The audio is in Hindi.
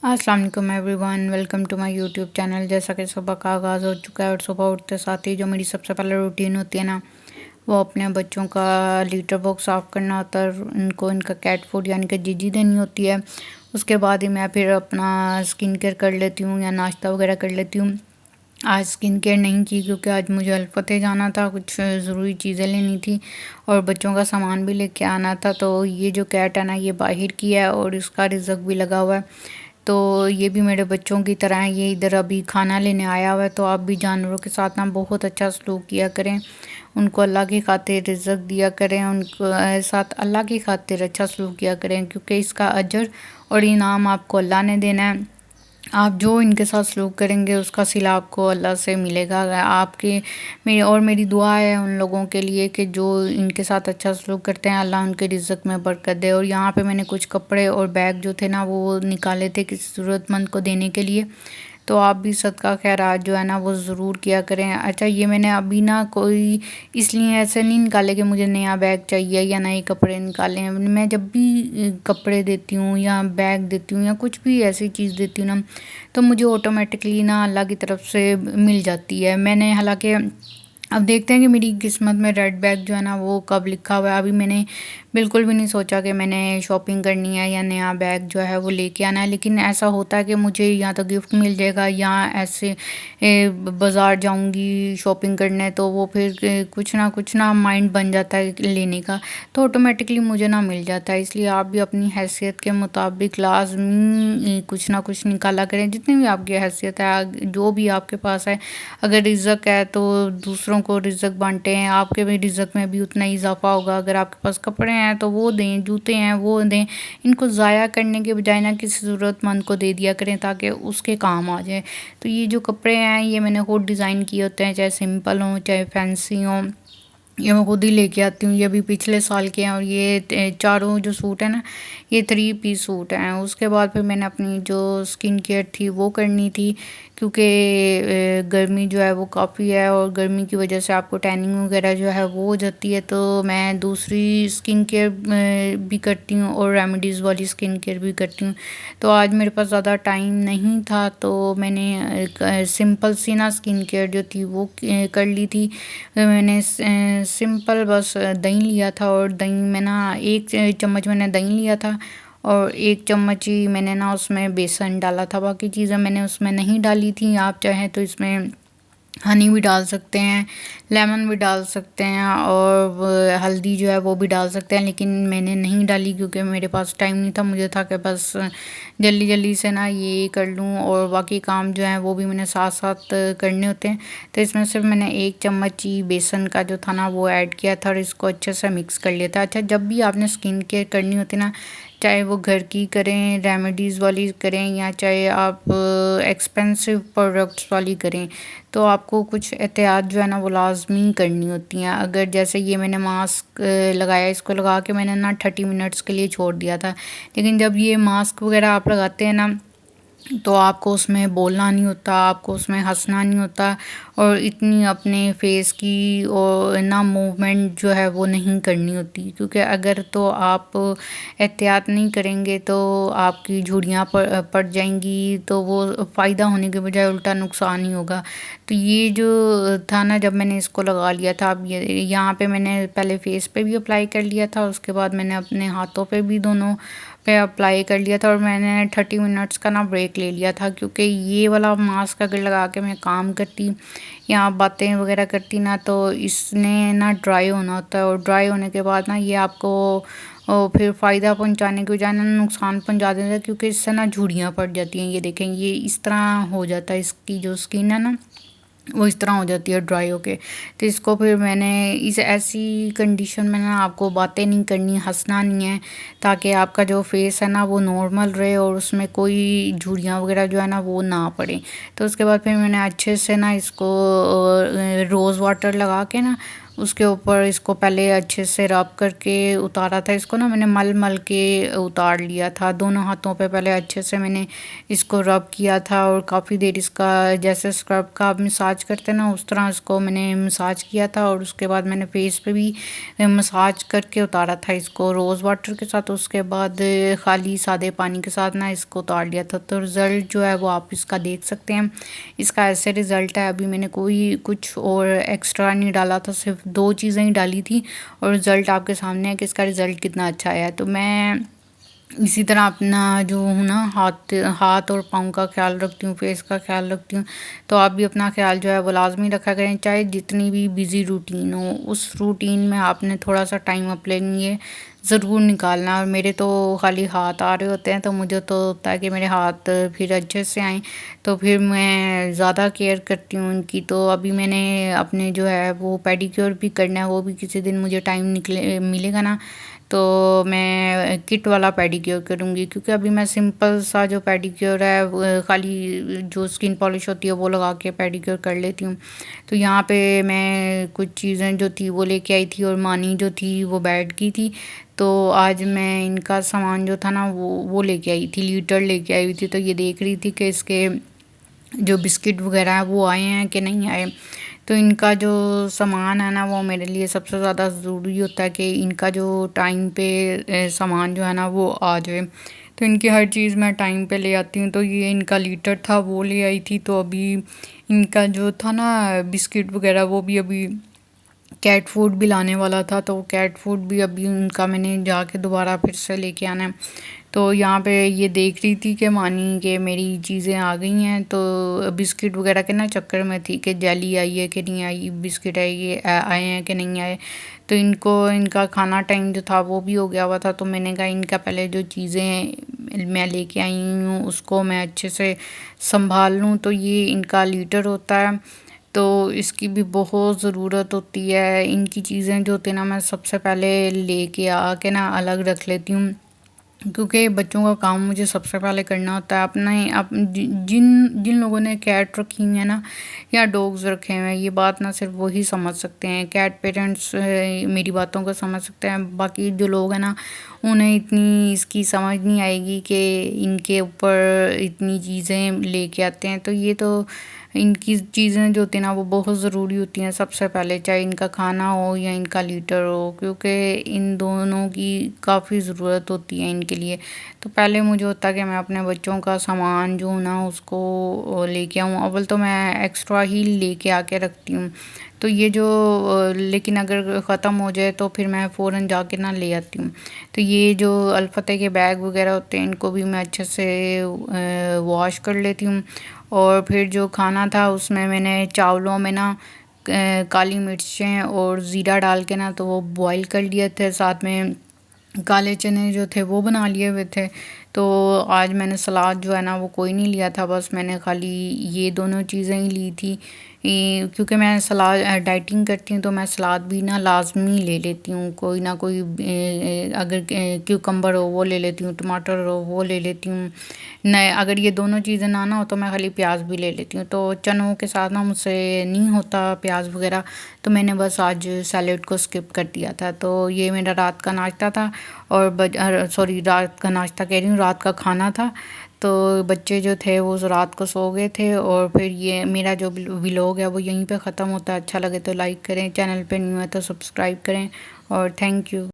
अस्सलाम वालेकुम everyone, welcome to my YouTube channel. जैसा कि सुबह का आगाज़ हो चुका है और सुबह उठते साथ ही जो मेरी सबसे पहले रूटीन होती है ना, वो अपने बच्चों का लीटर बॉक्स साफ़ करना होता है। उनको इनका कैट फूड यानी कि जीजी देनी होती है। उसके बाद ही मैं फिर अपना स्किन केयर कर लेती हूँ या नाश्ता वगैरह कर लेती हूँ। आज स्किन केयर नहीं की क्योंकि आज मुझे अलफतेह जाना था, कुछ ज़रूरी चीज़ें लेनी थी और बच्चों का सामान भी लेके आना था। तो ये जो कैट है ना, ये बाहर की है और इसका रिज़्क भी लगा हुआ है। तो ये भी मेरे बच्चों की तरह है, ये इधर अभी खाना लेने आया हुआ है। तो आप भी जानवरों के साथ ना बहुत अच्छा सलूक किया करें, उनको अल्लाह की खातिर रिज़्क दिया करें, उनको साथ अल्लाह की खातिर अच्छा सलूक किया करें, क्योंकि इसका अजर और इनाम आपको अल्लाह ने देना है। आप जो इनके साथ सलूक करेंगे उसका सिला आपको अल्लाह से मिलेगा। आपके मेरी दुआ है उन लोगों के लिए कि जो इनके साथ अच्छा सलूक करते हैं, अल्लाह उनके रिज़्क में बरकत दे। और यहाँ पे मैंने कुछ कपड़े और बैग जो थे ना, वो निकाले थे किसी ज़रूरतमंद को देने के लिए। तो आप भी सदका खैरात जो है ना वो ज़रूर किया करें। अच्छा, ये मैंने अभी ना कोई इसलिए ऐसे नहीं निकाले कि मुझे नया बैग चाहिए या नए कपड़े निकाले हैं। मैं जब भी कपड़े देती हूँ या बैग देती हूँ या कुछ भी ऐसी चीज़ देती हूँ ना, तो मुझे ऑटोमेटिकली ना अल्लाह की तरफ से मिल जाती है। मैंने हालांकि अब देखते हैं कि मेरी किस्मत में रेड बैग जो है ना वो कब लिखा हुआ है। अभी मैंने बिल्कुल भी नहीं सोचा कि मैंने शॉपिंग करनी है या नया बैग जो है वो लेके आना है, लेकिन ऐसा होता है कि मुझे या तो गिफ्ट मिल जाएगा या ऐसे बाज़ार जाऊंगी शॉपिंग करने, तो वो फिर कुछ ना माइंड बन जाता है लेने का, तो ऑटोमेटिकली मुझे ना मिल जाता है। इसलिए आप भी अपनी हैसियत के मुताबिक लाजमी कुछ ना कुछ निकाला करें, जितनी भी आपकी हैसियत है, जो भी आपके पास है। अगर रिज़्क है तो दूसरों को रिज़्क बांटें, आपके भी रिज़्क में भी उतना ही इजाफा होगा। अगर आपके पास कपड़े हैं तो वो दें, जूते हैं वो दें। इनको ज़ाया करने के बजाय ना किसी ज़रूरतमंद को दे दिया करें ताकि उसके काम आ जाए। तो ये जो कपड़े हैं ये मैंने खुद डिज़ाइन किए होते हैं, चाहे सिंपल हों चाहे फैंसी हों, ये मैं खुद ही लेके आती हूँ। ये भी पिछले साल के हैं और ये चारों जो सूट है ना, ये 3 पीस सूट हैं। उसके बाद फिर मैंने अपनी जो स्किन केयर थी वो करनी थी, क्योंकि गर्मी जो है वो काफ़ी है और गर्मी की वजह से आपको टैनिंग वगैरह जो है वो हो जाती है। तो मैं दूसरी स्किन केयर भी करती हूँ और रेमेडीज़ वाली स्किन केयर भी करती हूँ। तो आज मेरे पास ज़्यादा टाइम नहीं था, तो मैंने सिंपल सी ना स्किन केयर जो थी वो कर ली थी। मैंने सिंपल बस दही लिया था और दही में ना 1 चम्मच मैंने दही लिया था और 1 चम्मच ही मैंने ना उसमें बेसन डाला था। बाकी चीज़ें मैंने उसमें नहीं डाली थी। आप चाहें तो इसमें हनी भी डाल सकते हैं, लेमन भी डाल सकते हैं और हल्दी जो है वो भी डाल सकते हैं, लेकिन मैंने नहीं डाली क्योंकि मेरे पास टाइम नहीं था। मुझे था कि बस जल्दी जल्दी से ना ये कर लूँ और बाकी काम जो है वो भी मैंने साथ साथ करने होते हैं। तो इसमें सिर्फ मैंने 1 चम्मच ही बेसन का जो था ना वो ऐड किया था और इसको अच्छे से मिक्स कर लिया था। अच्छा, जब भी आपने स्किन केयर करनी होती है ना, चाहे वो घर की करें, रेमेडीज़ वाली करें या चाहे आप एक्सपेंसिव प्रोडक्ट्स वाली करें, तो आपको कुछ एहतियात जो है ना वो लाजमी करनी होती हैं। अगर जैसे ये मैंने मास्क लगाया, इसको लगा के मैंने ना 30 मिनट्स के लिए छोड़ दिया था, लेकिन जब ये मास्क वगैरह आप लगाते हैं ना, तो आपको उसमें बोलना नहीं होता, आपको उसमें हंसना नहीं होता और इतनी अपने फेस की और ना मूवमेंट जो है वो नहीं करनी होती, क्योंकि अगर तो आप एहतियात नहीं करेंगे तो आपकी झुर्रियाँ पड़ जाएंगी, तो वो फ़ायदा होने के बजाय उल्टा नुकसान ही होगा। तो ये जो था ना, जब मैंने इसको लगा लिया था, अब ये यहाँ पे मैंने पहले फेस पे भी अप्लाई कर लिया था, उसके बाद मैंने अपने हाथों पे भी दोनों पे अप्लाई कर लिया था और मैंने 30 मिनट्स का ना ब्रेक ले लिया था, क्योंकि ये वाला मास्क अगर लगा के मैं काम करती या बातें वगैरह करती ना, तो इसने ना ड्राई होना होता है और ड्राई होने के बाद ना ये आपको फिर फ़ायदा पहुंचाने के बजाय ना नुकसान पहुंचा देता है, क्योंकि इससे ना झुर्रियाँ पड़ जाती हैं। ये देखें, ये इस तरह हो जाता है, इसकी जो स्किन है ना वो इस तरह हो जाती है ड्राई होके। तो इसको फिर मैंने इस ऐसी कंडीशन में ना आपको बातें नहीं करनी, हंसना नहीं है, ताकि आपका जो फेस है ना वो नॉर्मल रहे और उसमें कोई झुर्रियाँ वगैरह जो है ना वो ना पड़े। तो उसके बाद फिर मैंने अच्छे से ना इसको रोज़ वाटर लगा के ना उसके ऊपर इसको पहले अच्छे से रब करके उतारा था। इसको ना मैंने मल मल के उतार लिया था, दोनों हाथों पे पहले अच्छे से मैंने इसको रब किया था और काफ़ी देर इसका जैसे स्क्रब का आप मसाज करते हैं ना उस तरह इसको मैंने मसाज किया था। और उसके बाद मैंने फेस पे भी मसाज करके उतारा था इसको रोज़ वाटर के साथ। उसके बाद खाली सादे पानी के साथ ना इसको उतार लिया था। तो रिज़ल्ट जो है वो आप इसका देख सकते हैं, इसका ऐसे रिज़ल्ट है। अभी मैंने कोई कुछ और एक्स्ट्रा नहीं डाला था, सिर्फ 2 चीज़ें ही डाली थी और रिज़ल्ट आपके सामने है कि इसका रिज़ल्ट कितना अच्छा आया है। तो मैं इसी तरह अपना जो हूँ ना हाथ और पाँव का ख्याल रखती हूँ, फेस का ख्याल रखती हूँ। तो आप भी अपना ख्याल जो है वो लाजमी रखा करें, चाहे जितनी भी बिज़ी रूटीन हो उस रूटीन में आपने थोड़ा सा टाइम अपने लिए ज़रूर निकालना। और मेरे तो खाली हाथ आ रहे होते हैं तो मुझे तो होता है कि मेरे हाथ फिर अच्छे से आएँ, तो फिर मैं ज़्यादा केयर करती हूँ उनकी। तो अभी मैंने अपने जो है वो पेडिक्योर भी करना है, वो भी किसी दिन मुझे टाइम मिलेगा ना तो मैं किट वाला पेडिक्योर करूँगी, क्योंकि अभी मैं सिंपल सा जो पेडिक्योर है खाली जो स्किन पॉलिश होती है वो लगा के पेडिक्योर कर लेती हूँ। तो यहाँ पे मैं कुछ चीज़ें जो थी वो लेके आई थी और मानी जो थी वो बैठ की थी। तो आज मैं इनका सामान जो था ना वो लेके आई थी, लीटर लेके आई हुई थी। तो ये देख रही थी कि इसके जो बिस्किट वगैरह हैं वो आए हैं कि नहीं आए। तो इनका जो सामान है ना वो मेरे लिए सबसे ज़्यादा ज़रूरी होता है कि इनका जो टाइम पे सामान जो है ना वो आ जाए। तो इनकी हर चीज़ मैं टाइम पे ले आती हूँ। तो ये इनका लीटर था वो ले आई थी। तो अभी इनका जो था ना बिस्किट वगैरह वो भी अभी कैट फूड भी लाने वाला था, तो कैट फूड भी अभी उनका मैंने जाके दोबारा फिर से लेके आना है। तो यहाँ पे ये देख रही थी कि मानी कि मेरी चीज़ें आ गई हैं, तो बिस्किट वगैरह के ना चक्कर में थी कि जेली आई है कि नहीं आई, बिस्किट है ये आए हैं कि नहीं आए। तो इनको इनका खाना टाइम जो था वो भी हो गया हुआ था। तो मैंने कहा इनका पहले जो चीज़ें मैं लेके आई हूँ उसको मैं अच्छे से संभाल लूँ। तो ये इनका लीटर होता है, तो इसकी भी बहुत ज़रूरत होती है। इनकी चीज़ें जो होती हैं ना मैं सबसे पहले लेके आके ना अलग रख लेती हूँ, क्योंकि बच्चों का काम मुझे सबसे पहले करना होता है। अपने जिन जिन लोगों ने कैट रखी हुई है ना या डॉग्स रखे हुए हैं, ये बात ना सिर्फ वही समझ सकते हैं, कैट पेरेंट्स मेरी बातों को समझ सकते हैं। बाकी जो लोग हैं ना उन्हें इतनी इसकी समझ नहीं आएगी कि इनके ऊपर इतनी चीज़ें लेके आते हैं। तो ये तो इनकी चीज़ें जो होती हैं ना वो बहुत ज़रूरी होती हैं सबसे पहले, चाहे इनका खाना हो या इनका लीटर हो, क्योंकि इन दोनों की काफ़ी ज़रूरत होती है इनके लिए। तो पहले मुझे होता है कि मैं अपने बच्चों का सामान जो ना उसको लेके आऊँ, अव्वल तो मैं एक्स्ट्रा ही लेके आके रखती हूँ। तो ये जो लेकिन अगर ख़त्म हो जाए तो फिर मैं फ़ौरन जाके ना ले आती हूँ। तो ये जो अलफते के बैग वगैरह होते हैं इनको भी मैं अच्छे से वॉश कर लेती हूँ। और फिर जो खाना था उसमें मैंने चावलों में ना काली मिर्चें और ज़ीरा डाल के ना तो वो बॉईल कर लिए थे, साथ में काले चने जो थे वो बना लिए हुए थे। तो आज मैंने सलाद जो है ना वो कोई नहीं लिया था, बस मैंने खाली ये दोनों चीज़ें ही ली थी। क्योंकि मैं सलाद डाइटिंग करती हूँ तो मैं सलाद भी ना लाजमी ले लेती हूँ, कोई ना कोई अगर क्यूकम्बर हो वो ले लेती हूँ, टमाटर हो वो ले लेती हूँ। नए अगर ये दोनों चीज़ें ना हो तो मैं खाली प्याज भी ले लेती हूँ। तो चनों के साथ ना मुझसे नहीं होता प्याज वगैरह, तो मैंने बस आज सैलेड को स्किप कर दिया था। तो ये मेरा रात का नाश्ता था और सॉरी रात का नाश्ता कह रही हूँ, रात का खाना था। तो बच्चे जो थे वो रात को सो गए थे और फिर ये मेरा जो व्लॉग है वो यहीं पे ख़त्म होता है। अच्छा लगे तो लाइक करें, चैनल पे न्यू है तो सब्सक्राइब करें और थैंक यू।